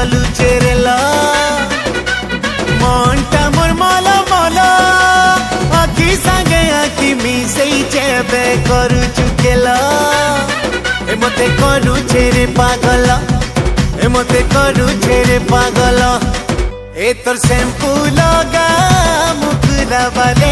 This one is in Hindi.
चलुचे रेला मनटा मोर माला माला आखि संगे आखि मिसई जेबे करू चुकेला ए मते करू छेरे पागल ए मते करू छेरे पागल ए तोर शैम्पू लगा मुकुरा वाले